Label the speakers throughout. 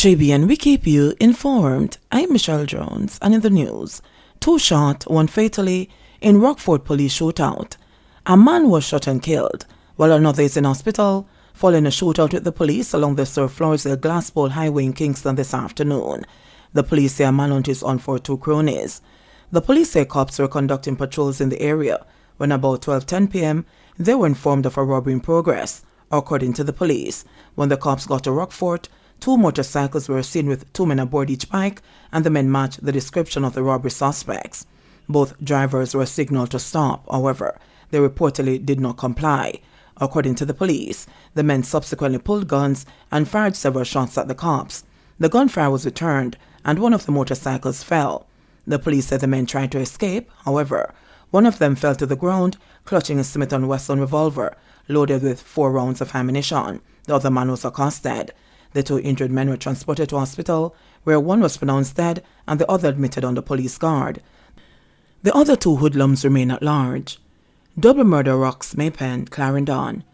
Speaker 1: JBN, we keep you informed. I'm Michelle Jones, and in the news, 2 shot, 1 fatally in Rockford Police shootout. A man was shot and killed, while another is in hospital following a shootout with the police along the Sir Floresville Glassbowl Highway in Kingston this afternoon. The police say a manhunt is on for 2 cronies. The police say cops were conducting patrols in the area when about 12:10 p.m. they were informed of a robbery in progress. According to the police, when the cops got to Rockford, 2 motorcycles were seen with 2 men aboard each bike, and the men matched the description of the robbery suspects. Both drivers were signaled to stop, however, they reportedly did not comply. According to the police, the men subsequently pulled guns and fired several shots at the cops. The gunfire was returned, and one of the motorcycles fell. The police said the men tried to escape, however, one of them fell to the ground, clutching a Smith & Wesson revolver, loaded with 4 rounds of ammunition. The other man was accosted. The 2 injured men were transported to hospital, where one was pronounced dead and the other admitted under police guard. The other 2 hoodlums remain at large. Double murder rocks Maypen, Clarendon.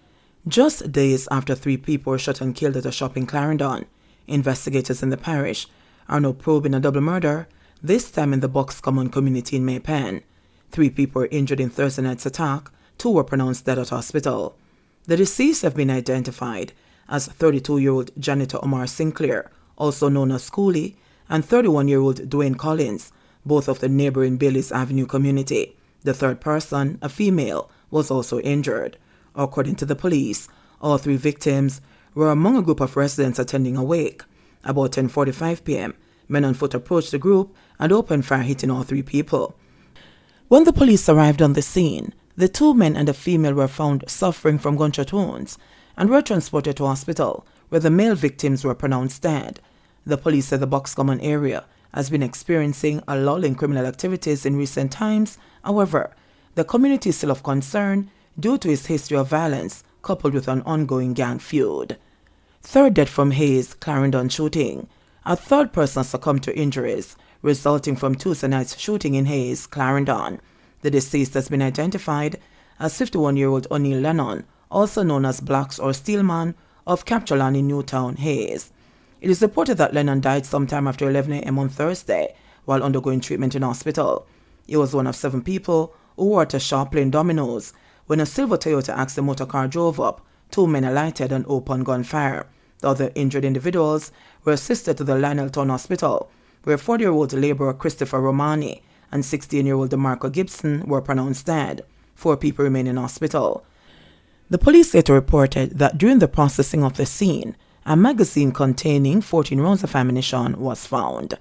Speaker 1: Just days after 3 people were shot and killed at a shop in Clarendon, investigators in the parish are now probing a double murder, this time in the Box Common community in Maypen. 3 people were injured in Thursday night's attack, 2 were pronounced dead at hospital. The deceased have been identified as 32-year-old janitor Omar Sinclair, also known as Schoolie, and 31-year-old Dwayne Collins, both of the neighboring Bailey's Avenue community. The third person, a female, was also injured. According to the police, all 3 victims were among a group of residents attending a wake. About 10:45 p.m., men on foot approached the group and opened fire, hitting all 3 people. When the police arrived on the scene, the 2 men and a female were found suffering from gunshot wounds and were transported to hospital, where the male victims were pronounced dead. The police said the Box Common area has been experiencing a lull in criminal activities in recent times. However, the community is still of concern due to its history of violence coupled with an ongoing gang feud. 3rd death from Hayes, Clarendon shooting. A 3rd person succumbed to injuries resulting from Tuesday night's shooting in Hayes, Clarendon. The deceased has been identified as 51-year-old O'Neill Lennon, also known as Blacks or Steelman, of Captureland in Newtown, Hayes. It is reported that Lennon died sometime after 11 a.m. on Thursday while undergoing treatment in hospital. He was one of 7 people who were at a shop playing dominoes when a silver Toyota Axle motor car drove up. 2 men alighted and opened gunfire. The other injured individuals were assisted to the Lioneltown Hospital, where 40-year-old laborer Christopher Romani and 16-year-old DeMarco Gibson were pronounced dead. 4 people remain in hospital. The police later reported that during the processing of the scene, a magazine containing 14 rounds of ammunition was found.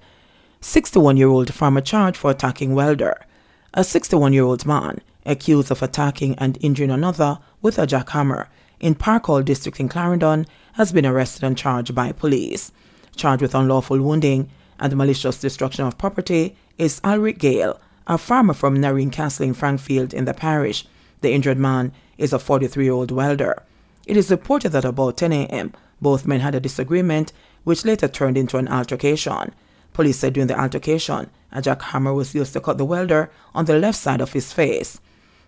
Speaker 1: 61-year-old farmer charged for attacking welder. A 61-year-old man accused of attacking and injuring another with a jackhammer in Park Hall District in Clarendon has been arrested and charged by police. Charged with unlawful wounding and malicious destruction of property is Alric Gale, a farmer from Nareen Castle in Frankfield in the parish. The injured man is a 43-year-old welder. It is reported that about 10 a.m., both men had a disagreement, which later turned into an altercation. Police said during the altercation, a jackhammer was used to cut the welder on the left side of his face.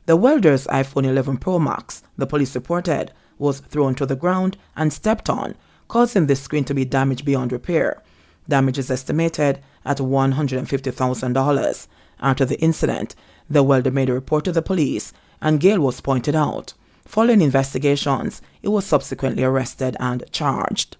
Speaker 1: The welder's iPhone 11 Pro Max, the police reported, was thrown to the ground and stepped on, causing the screen to be damaged beyond repair. Damage is estimated at $150,000. After the incident, the welder made a report to the police, and Gale was pointed out. Following investigations, he was subsequently arrested and charged.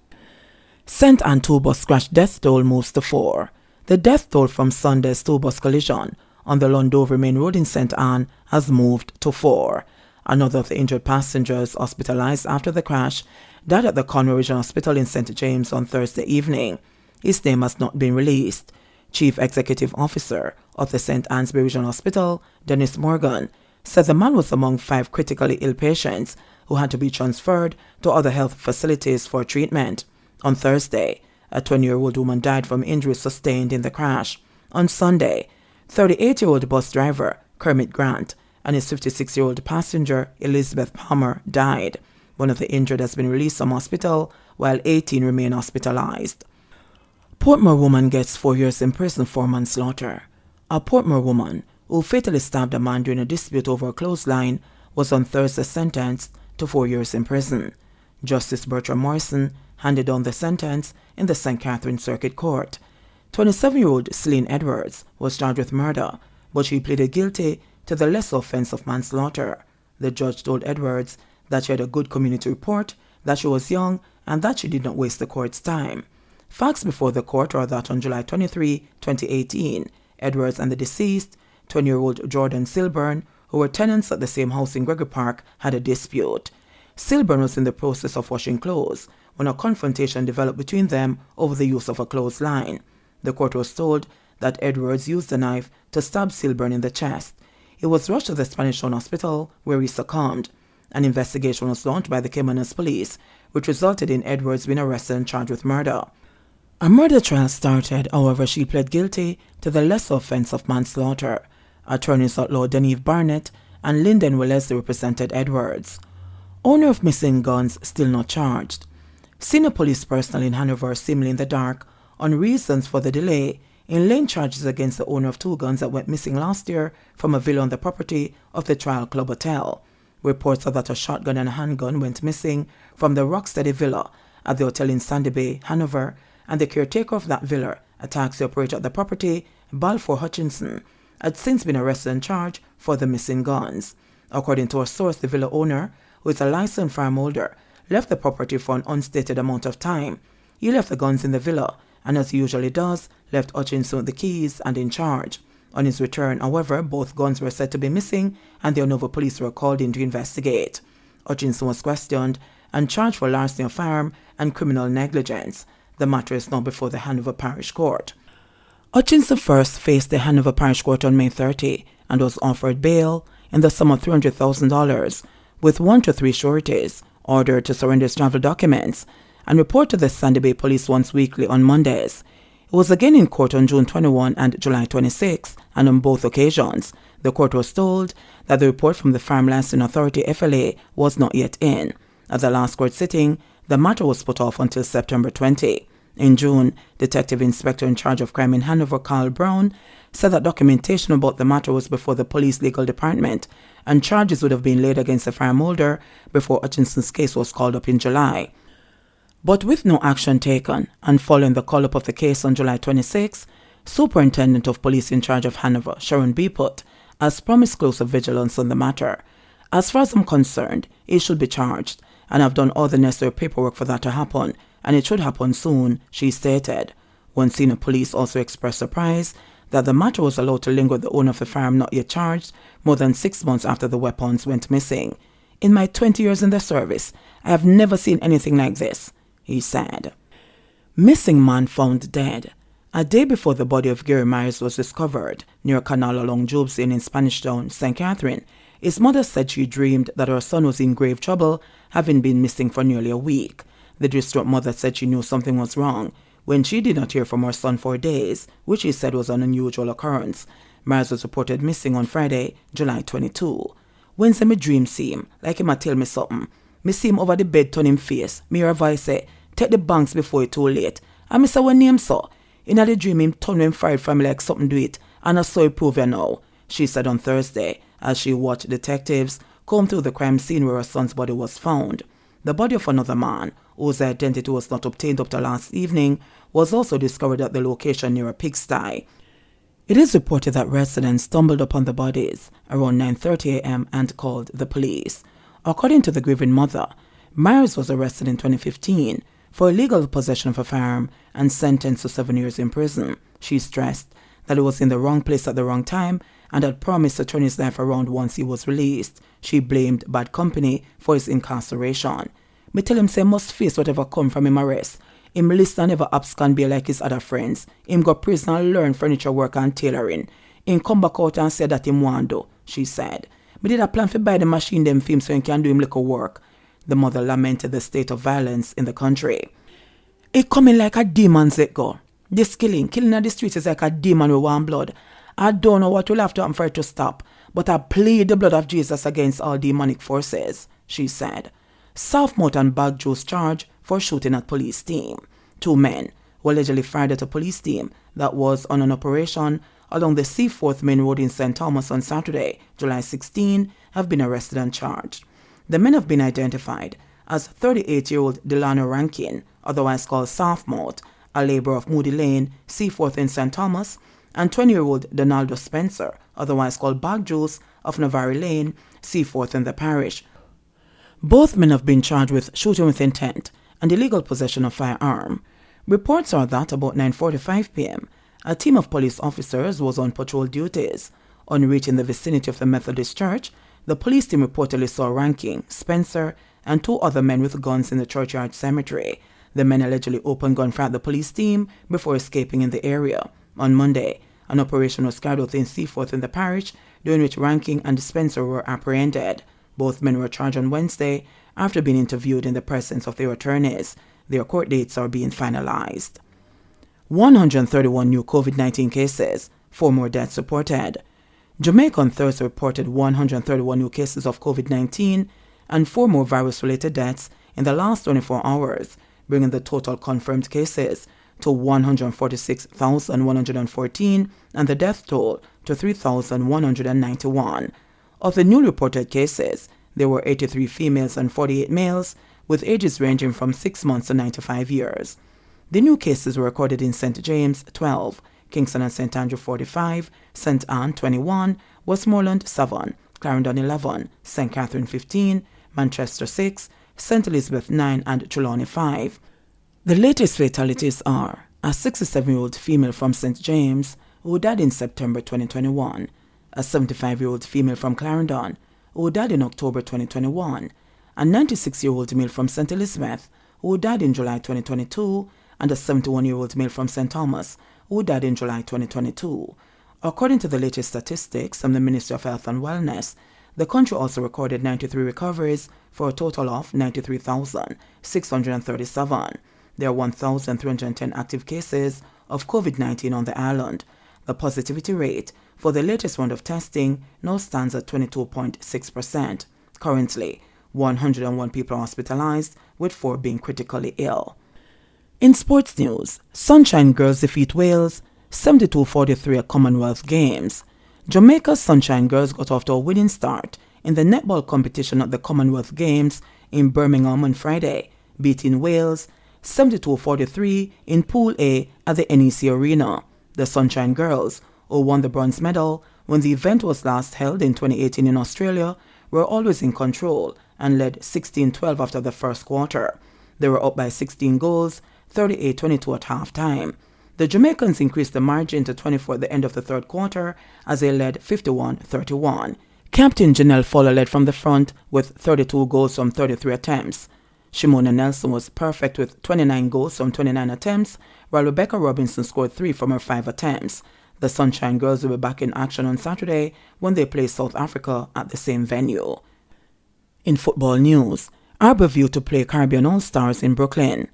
Speaker 1: St. Ann tool bus crash death toll moves to 4. The death toll from Sunday's tool bus collision on the Londover Main Road in St. Ann has moved to 4. Another of the injured passengers hospitalized after the crash died at the Conway Regional Hospital in St. James on Thursday evening. His name has not been released. Chief Executive Officer of the St. Anne's Regional Hospital, Dennis Morgan, said the man was among 5 critically ill patients who had to be transferred to other health facilities for treatment. On Thursday, a 20-year-old woman died from injuries sustained in the crash. On Sunday, 38-year-old bus driver Kermit Grant and his 56-year-old passenger Elizabeth Palmer died. One of the injured has been released from hospital, while 18 remain hospitalized. Portmore woman gets 4 years in prison for manslaughter. A Portmore woman who fatally stabbed a man during a dispute over a clothesline was on Thursday sentenced to 4 years in prison. Justice Bertram Morrison handed down the sentence in the St. Catherine Circuit Court. 27-year-old Celine Edwards was charged with murder, but she pleaded guilty to the lesser offense of manslaughter. The judge told Edwards that she had a good community report, that she was young, and that she did not waste the court's time. Facts before the court are that on July 23, 2018, Edwards and the deceased, 20-year-old Jordan Silburn, who were tenants at the same house in Gregory Park, had a dispute. Silburn was in the process of washing clothes when a confrontation developed between them over the use of a clothesline. The court was told that Edwards used the knife to stab Silburn in the chest. He was rushed to the Spanish Town Hospital, where he succumbed. An investigation was launched by the Caymanas Police, which resulted in Edwards being arrested and charged with murder. A murder trial started, however, she pled guilty to the lesser offense of manslaughter. Attorneys at law Deneve Barnett and Lyndon Wellesley represented Edwards. Owner of missing guns still not charged. Senior police personnel in Hanover seemingly in the dark on reasons for the delay in laying charges against the owner of 2 guns that went missing last year from a villa on the property of the Trial Club Hotel. Reports are that a shotgun and a handgun went missing from the Rocksteady Villa at the hotel in Sandy Bay, Hanover, and the caretaker of that villa, a taxi operator at the property, Balfour Hutchinson, had since been arrested and charged for the missing guns. According to a source, the villa owner, who is a licensed farm holder, left the property for an unstated amount of time. He left the guns in the villa, and as he usually does, left Hutchinson with the keys and in charge. On his return, however, both guns were said to be missing, and the Hanover police were called in to investigate. Hutchinson was questioned and charged for larceny of firearm and criminal negligence. The matter is now before the Hanover Parish Court. Hutchinson first faced the Hanover Parish Court on May 30 and was offered bail in the sum of $300,000 with 1 to 3 sureties, ordered to surrender his travel documents, and report to the Sandy Bay Police once weekly on Mondays. He was again in court on June 21 and July 26, and on both occasions, the court was told that the report from the Farm Licensing Authority FLA was not yet in. At the last court sitting, the matter was put off until September 20. In June, Detective Inspector in charge of crime in Hanover, Carl Brown, said that documentation about the matter was before the police legal department, and charges would have been laid against the farm holder before Hutchinson's case was called up in July. But with no action taken, and following the call-up of the case on July 26, Superintendent of Police in charge of Hanover, Sharon Beeput, has promised closer vigilance on the matter. As far as I'm concerned, he should be charged, and I've done all the necessary paperwork for that to happen, and it should happen soon, she stated. One senior police also expressed surprise that the matter was allowed to linger with the owner of the farm not yet charged more than 6 months after the weapons went missing. In my 20 years in the service, I have never seen anything like this, he said. Missing man found dead. A day before the body of Gary Myers was discovered near a canal along Job's Inn in Spanish Town, St. Catherine, his mother said she dreamed that her son was in grave trouble, having been missing for nearly a week. The distraught mother said she knew something was wrong when she did not hear from her son for days, which she said was an unusual occurrence. Myers was reported missing on Friday, July 22. Wednesday, my dream see him, like him a tell me something. Me see him over the bed turn him face. Me hear a voice say, take the banks before it's too late. And me say, what name so? In the dream him turn him fired from me like something do it, and I saw it prove you now, she said on Thursday, as she watched detectives comb through the crime scene where her son's body was found. The body of another man, whose identity was not obtained up to last evening, was also discovered at the location near a pigsty. It is reported that residents stumbled upon the bodies around 9:30 a.m. and called the police. According to the grieving mother, Myers was arrested in 2015 for illegal possession of a firearm and sentenced to 7 years in prison. She stressed that he was in the wrong place at the wrong time and had promised to turn his life around once he was released. She blamed bad company for his incarceration. Me tell him say must face whatever come from him arrest. Him listen and never abscond be like his other friends. Him go prison and learn furniture work and tailoring. Him come back out and say that him want do, she said. Me did a plan for buy the machine them film so he can do him little work. The mother lamented the state of violence in the country. It coming like a demon's let go. This killing on the streets is like a demon with one blood. I don't know what will have to happen for it to stop, but I plead the blood of Jesus against all demonic forces, she said. Selfmotor and bag juice charged for shooting at police team. 2 men who allegedly fired at a police team that was on an operation along the Seaforth Main Road in St. Thomas on Saturday, July 16, have been arrested and charged. The men have been identified as 38-year-old Delano Rankin, otherwise called Selfmotor, a labourer of Moody Lane, Seaforth in St. Thomas, and 20-year-old Donaldo Spencer, otherwise called Bag Juice, of Navarre Lane, Seaforth in the parish. Both men have been charged with shooting with intent and illegal possession of firearm. Reports are that about 9:45 p.m., a team of police officers was on patrol duties. On reaching the vicinity of the Methodist Church, the police team reportedly saw Rankin, Spencer, and 2 other men with guns in the churchyard cemetery. The men allegedly opened gunfire at the police team before escaping in the area. On Monday, an operation was carried out in Seaforth in the parish, during which Rankin and Spencer were apprehended. Both men were charged on Wednesday after being interviewed in the presence of their attorneys. Their court dates are being finalized. 131 new COVID-19 cases, 4 more deaths reported. Jamaica on Thursday reported 131 new cases of COVID-19 and 4 more virus-related deaths in the last 24 hours, bringing the total confirmed cases to 146,114 and the death toll to 3,191. Of the newly reported cases, there were 83 females and 48 males, with ages ranging from 6 months to 95 years. The new cases were recorded in St. James 12, Kingston and St. Andrew 45, St. Anne 21, Westmoreland 7, Clarendon 11, St. Catherine 15, Manchester 6, St. Elizabeth 9 and Trelawney 5. The latest fatalities are a 67-year-old female from St. James who died in September 2021, a 75-year-old female from Clarendon who died in October 2021, a 96-year-old male from St. Elizabeth who died in July 2022, and a 71-year-old male from St. Thomas who died in July 2022. According to the latest statistics from the Ministry of Health and Wellness, the country also recorded 93 recoveries for a total of 93,637. There are 1,310 active cases of COVID-19 on the island. The positivity rate for the latest round of testing now stands at 22.6%. Currently, 101 people are hospitalized, with 4 being critically ill. In sports news, Sunshine Girls defeat Wales 72-43 at Commonwealth Games. Jamaica's Sunshine Girls got off to a winning start in the netball competition at the Commonwealth Games in Birmingham on Friday, beating Wales 72-43 in Pool A at the NEC Arena. The Sunshine Girls, who won the bronze medal when the event was last held in 2018 in Australia, were always in control and led 16-12 after the first quarter. They were up by 16 goals, 38-22 at halftime. The Jamaicans increased the margin to 24 at the end of the third quarter as they led 51-31. Captain Janelle Fowler led from the front with 32 goals from 33 attempts. Shimona Nelson was perfect with 29 goals from 29 attempts, while Rebecca Robinson scored 3 from her 5 attempts. The Sunshine Girls will be back in action on Saturday when they play South Africa at the same venue. In football news, Arborview to play Caribbean All-Stars in Brooklyn.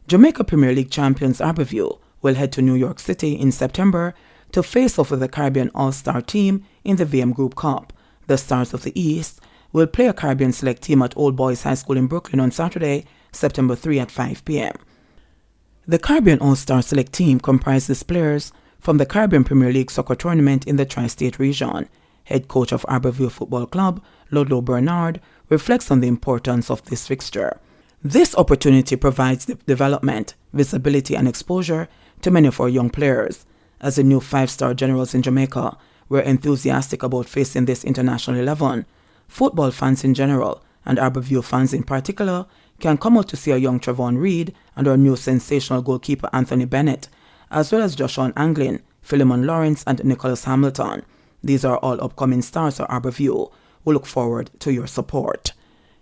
Speaker 1: Jamaica Premier League champions Arborview will head to New York City in September to face off with the Caribbean All-Star team in the VM Group Cup. The Stars of the East will play a Caribbean select team at Old Boys High School in Brooklyn on Saturday, September 3 at 5 p.m. The Caribbean All-Star select team comprises players from the Caribbean Premier League soccer tournament in the Tri-State region. Head coach of Arborview Football Club, Ludlow Bernard, reflects on the importance of this fixture. This opportunity provides development, visibility and exposure to many of our young players. As the new 5-star generals in Jamaica, we're enthusiastic about facing this international 11. Football fans in general, and Arborview fans in particular, can come out to see our young Trevon Reed and our new sensational goalkeeper Anthony Bennett, as well as Joshua Anglin, Philemon Lawrence and Nicholas Hamilton. These are all upcoming stars of Arborview. We look forward to your support.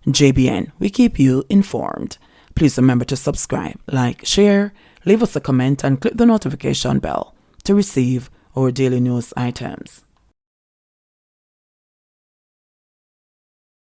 Speaker 1: JBN, we keep you informed. Please remember to subscribe, like, share, leave us a comment and click the notification bell to receive our daily news items.